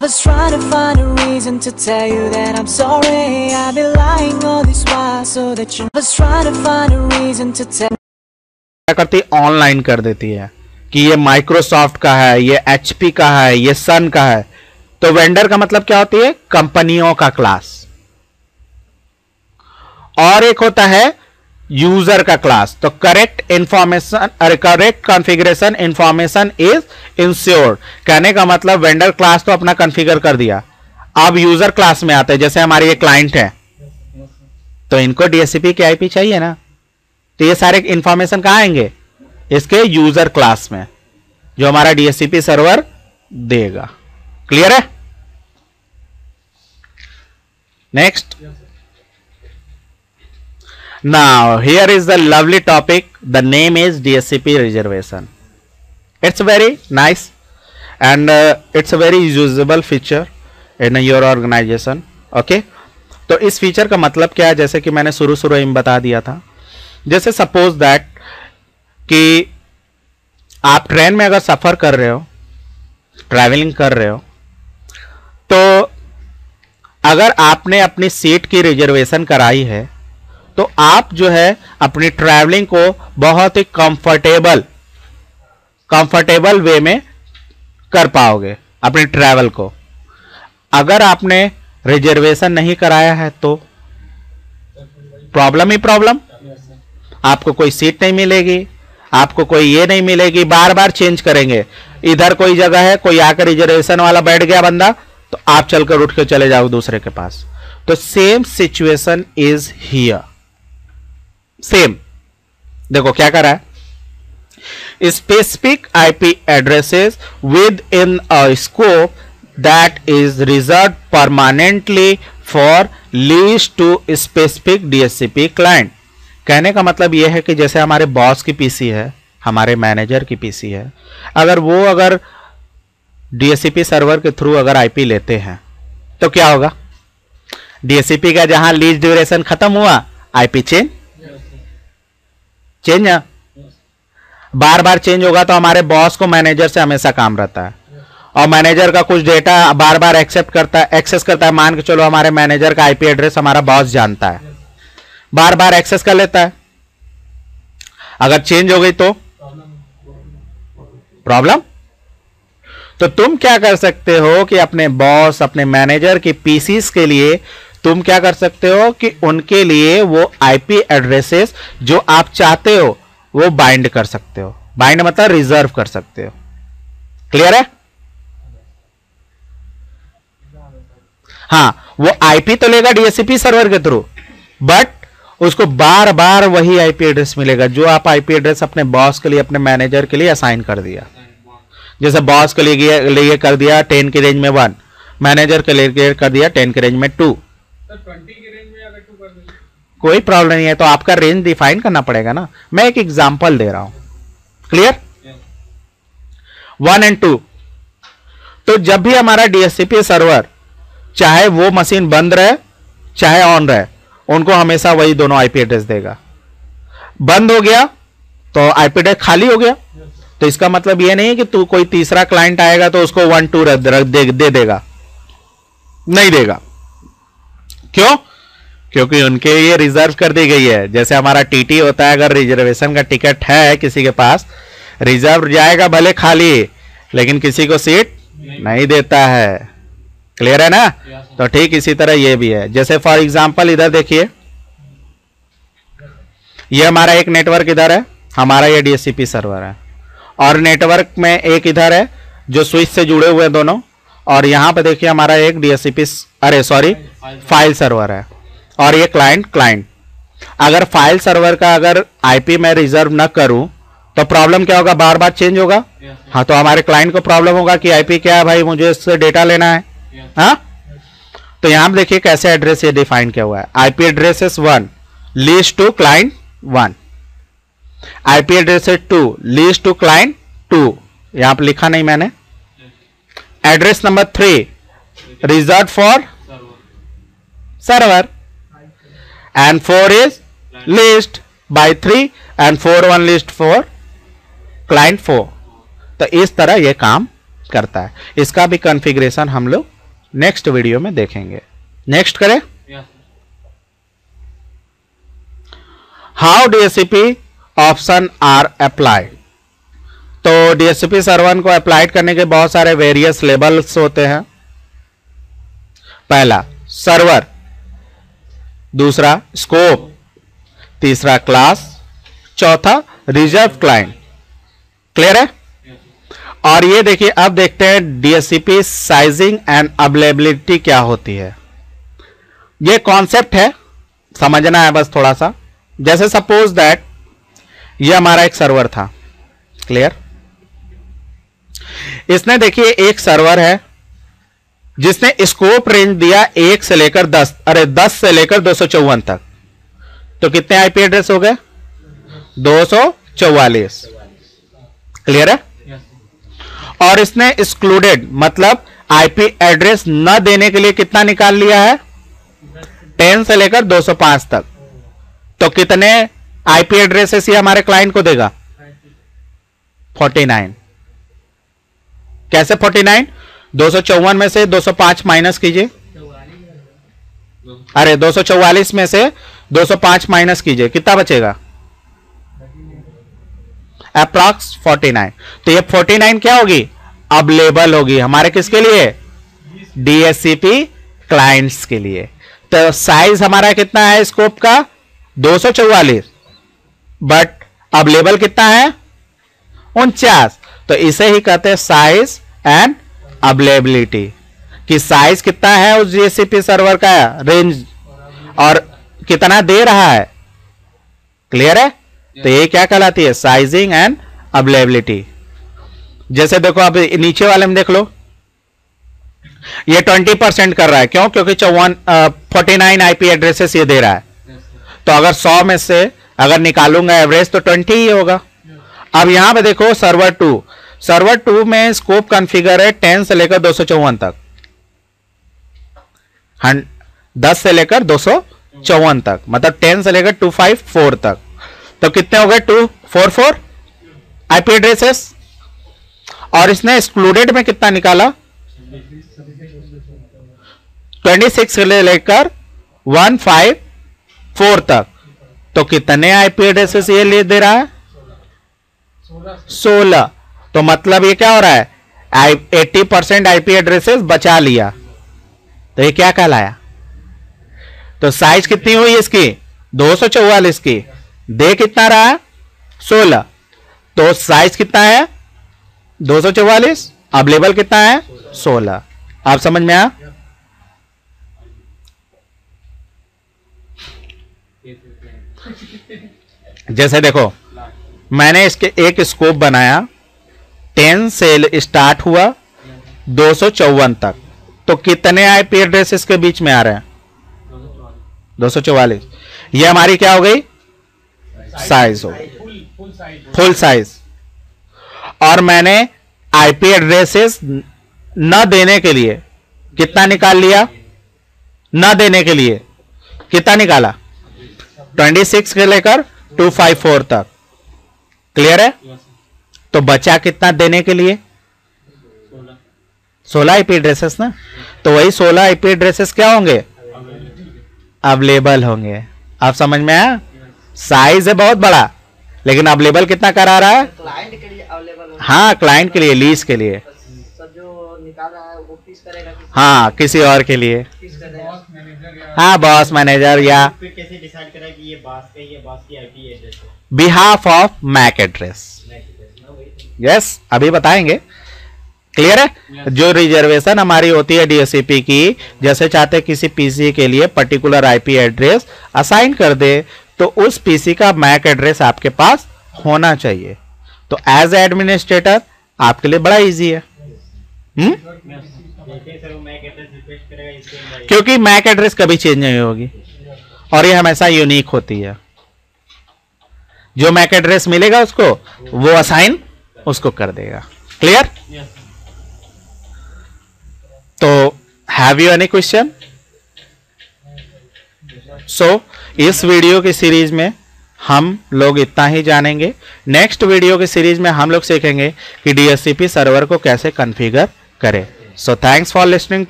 Was trying to find a reason to tell you that I'm sorry. I've been lying all this while so that you was trying to find a reason to tell. क्या करती, online कर देती है कि ये Microsoft का है, ये एचपी का है, ये सन का है। तो वेंडर का मतलब क्या होती है, कंपनियों का क्लास। और एक होता है यूजर का क्लास। तो correct information, correct configuration information is insured. कहने का मतलब वेंडर क्लास तो अपना कॉन्फ़िगर कर दिया, अब यूजर क्लास में आते हैं। जैसे हमारे ये क्लाइंट है तो इनको डीएचसीपी की आईपी चाहिए ना, तो ये सारे इंफॉर्मेशन कहां आएंगे, इसके यूजर क्लास में, जो हमारा डीएचसीपी सर्वर देगा। क्लियर है? Next, now here is the lovely topic. The name is DHCP reservation. It's very nice and it's a very usable feature in your organization. Okay, तो इस फीचर का मतलब क्या है, जैसे कि मैंने शुरू में बता दिया था। जैसे सपोज दैट कि आप ट्रेन में अगर सफर कर रहे हो, ट्रैवलिंग कर रहे हो, तो अगर आपने अपनी सीट की रिजर्वेशन कराई है तो आप जो है अपनी ट्रैवलिंग को बहुत ही कंफर्टेबल वे में कर पाओगे अपनी ट्रैवल को। अगर आपने रिजर्वेशन नहीं कराया है तो प्रॉब्लम ही प्रॉब्लम, आपको कोई सीट नहीं मिलेगी, आपको कोई ये नहीं मिलेगी, बार बार चेंज करेंगे। इधर कोई जगह है, कोई आकर रिजर्वेशन वाला बैठ गया बंदा, तो आप चलकर उठ के चले जाओ दूसरे के पास। तो same situation is here, same. देखो क्या कर रहा है, specific IP addresses within a scope that is reserve permanently for lease to specific DHCP client. कहने का मतलब यह है कि जैसे हमारे बॉस की पीसी है, हमारे मैनेजर की पीसी है, अगर डीएचसीपी सर्वर के थ्रू अगर आईपी लेते हैं तो क्या होगा, डीएचसीपी का जहां लीज ड्यूरेशन खत्म हुआ, आईपी चेंज है, बार बार चेंज होगा। तो हमारे बॉस को मैनेजर से हमेशा काम रहता है, और मैनेजर का कुछ डेटा बार बार एक्सेस करता है। मान के चलो हमारे मैनेजर का आईपी एड्रेस हमारा बॉस जानता है, बार बार एक्सेस कर लेता है। अगर चेंज हो गई तो प्रॉब्लम। तो तुम क्या कर सकते हो कि अपने बॉस, अपने मैनेजर की पीसीस के लिए तुम क्या कर सकते हो कि उनके लिए वो आईपी एड्रेसेस जो आप चाहते हो वो बाइंड कर सकते हो। बाइंड मतलब रिजर्व कर सकते हो। क्लियर है? हाँ, वो आईपी तो लेगा डीएचसीपी सर्वर के थ्रू, बट उसको बार बार वही आईपी एड्रेस मिलेगा जो आप आईपी एड्रेस अपने बॉस के लिए, अपने मैनेजर के लिए असाइन कर दिया। जैसे बॉस के लिए कर दिया 10 की रेंज में 1, मैनेजर के लिए कर दिया 10 की रेंज में 2। 20 की रेंज में अगर 2 कर दें कोई प्रॉब्लम नहीं है, तो आपका रेंज डिफाइन करना पड़ेगा ना। मैं एक एग्जांपल दे रहा हूं। क्लियर? 1 and 2। तो जब भी हमारा डीएचसीपी सर्वर, चाहे वो मशीन बंद रहे चाहे ऑन रहे, उनको हमेशा वही दोनों आईपी एड्रेस देगा। बंद हो गया तो आईपी एड्रेस खाली हो गया, तो इसका मतलब ये नहीं कि तू कोई तीसरा क्लाइंट आएगा तो उसको 1 2 दे देगा, नहीं देगा। क्यों? क्योंकि उनके ये रिजर्व कर दी गई है। जैसे हमारा टीटी होता है, अगर रिजर्वेशन का टिकट है किसी के पास, रिजर्व जाएगा भले खाली, लेकिन किसी को सीट नहीं देता है। क्लियर है ना? तो ठीक इसी तरह ये भी है। जैसे फॉर एग्जांपल इधर देखिए, ये हमारा एक नेटवर्क इधर है, हमारा ये डीएचसीपी सर्वर है, और नेटवर्क में एक इधर है जो स्विच से जुड़े हुए हैं दोनों, और यहां पे देखिए हमारा एक डीएचसीपी फाइल सर्वर है, और ये क्लाइंट। अगर फाइल सर्वर का अगर आईपी मैं रिजर्व ना करूं तो प्रॉब्लम क्या होगा, बार बार चेंज होगा। हाँ, तो हमारे क्लाइंट को प्रॉब्लम होगा कि आईपी क्या है भाई, मुझे इससे डेटा लेना है। हाँ, तो यहां देखिए कैसे एड्रेस ये डिफाइन किया हुआ है। IP addresses 1 lease to client 1, IP addresses 2 lease to client 2, यहां पर लिखा नहीं मैंने। Address number 3 reserve for server, and 4 is list by 3 and 4 1 list for client 4। तो इस तरह ये काम करता है। इसका भी कॉन्फ़िगरेशन हम लोग नेक्स्ट वीडियो में देखेंगे। नेक्स्ट करें। How DHCP option are applied. तो डीएचसीपी सर्वर को अप्लाइड करने के बहुत सारे वेरियस लेवल्स होते हैं। पहला सर्वर, दूसरा स्कोप, तीसरा क्लास, चौथा रिजर्व क्लाइंट। क्लियर है। और ये देखिए, अब देखते हैं डीएचसीपी साइजिंग एंड अवेलेबिलिटी क्या होती है। ये कॉन्सेप्ट है, समझना है बस थोड़ा सा। जैसे सपोज दैट ये हमारा एक सर्वर था। क्लियर। इसने देखिए एक सर्वर है जिसने स्कोप रेंज दिया 1 से लेकर 10, अरे 10 से लेकर 254 तक। तो कितने आईपी एड्रेस हो गए? 244। क्लियर है। और इसने एक्सक्लूडेड मतलब आईपी एड्रेस न देने के लिए कितना निकाल लिया है? 10 से लेकर 205 तक। तो कितने आईपी एड्रेसेस ये हमारे क्लाइंट को देगा? 49। कैसे 49? 254 में से 205 माइनस कीजिए, अरे 244 में से 205 माइनस कीजिए, कितना बचेगा? अप्रॉक्स 49। तो ये 49 क्या होगी? अवेलेबल होगी हमारे किसके लिए? डीएचसीपी क्लाइंट्स के लिए। तो साइज हमारा कितना है स्कोप का? 244, बट अवेलेबल कितना है? 49। तो इसे ही कहते हैं साइज एंड अवेलेबिलिटी, कि साइज कितना है उस डीएचसीपी सर्वर का, रेंज, और कितना दे रहा है। क्लियर है। तो ये क्या कहलाती है? Sizing and availability. जैसे देखो, अब नीचे वाले में देख लो, ये 20% कर रहा है। क्यों? क्योंकि 49 आईपी एड्रेसेस ये दे रहा है। तो अगर 100 में से अगर निकालूंगा एवरेज तो 20 ही होगा। अब यहां पे देखो सर्वर 2, सर्वर 2 में स्कोप कॉन्फ़िगर है 10 से लेकर 254 तक, 10 से लेकर 254 तक, मतलब 10 से लेकर 254 तक। तो कितने हो गए? 244 आईपी एड्रेसेस। और इसने एक्सक्लूडेड में कितना निकाला? 26 से लेकर 154 तक। तो कितने आईपी एड्रेसेस ये ले दे रहा है? 16। तो मतलब ये क्या हो रहा है? 80% आईपी एड्रेसेस बचा लिया। तो ये क्या कहलाया? तो साइज कितनी हुई इसकी? 244 की। दे कितना रहा? 16। तो साइज कितना है? 244। अवेलेबल कितना है? 16। आप समझ में आया? जैसे देखो, मैंने इसके एक स्कोप बनाया, 10 से स्टार्ट हुआ 254 तक। तो कितने आईपी एड्रेस इसके बीच में आ रहे हैं? 244। ये हमारी क्या हो गई? साइज हो गई, फुल साइज। और मैंने आईपी एड्रेसेस न देने के लिए कितना निकाल लिया? न देने के लिए कितना निकाला? 26 से लेकर 254 तक। क्लियर है। तो बचा कितना देने के लिए? 16 आईपी एड्रेसेस ना। तो वही 16 आईपी एड्रेसेस क्या होंगे? अवेलेबल होंगे। आप समझ में आया? साइज है बहुत बड़ा, लेकिन अवेलेबल कितना करा रहा है? क्लाइंट के लिए अवेलेबल। हाँ, क्लाइंट के लिए, लीज के लिए। सब जो निकाल रहा है वो किस करेगा? हाँ, किसी और के लिए। किस करेगा? हाँ, बॉस मैनेजर या फिर कैसे डिसाइड करेगा कि ये बॉस का, ये बॉस की आईपी एड्रेस है? Behalf of MAC address. Yes, अभी बताएंगे। क्लियर है। जो रिजर्वेशन हमारी होती है डीएचसीपी की, जैसे चाहते किसी पीसी के लिए पर्टिकुलर आईपी एड्रेस असाइन कर दे, तो उस पीसी का मैक एड्रेस आपके पास होना चाहिए। तो एज एडमिनिस्ट्रेटर आपके लिए बड़ा इजी है। क्योंकि मैक एड्रेस कभी चेंज नहीं होगी और ये हमेशा यूनिक होती है। जो मैक एड्रेस मिलेगा उसको वो असाइन उसको कर देगा। क्लियर। तो हैव यू एनी क्वेश्चन? सो इस वीडियो की सीरीज में हम लोग इतना ही जानेंगे। नेक्स्ट वीडियो की सीरीज में हम लोग सीखेंगे कि DHCP सर्वर को कैसे कॉन्फ़िगर करें। So thanks for listening to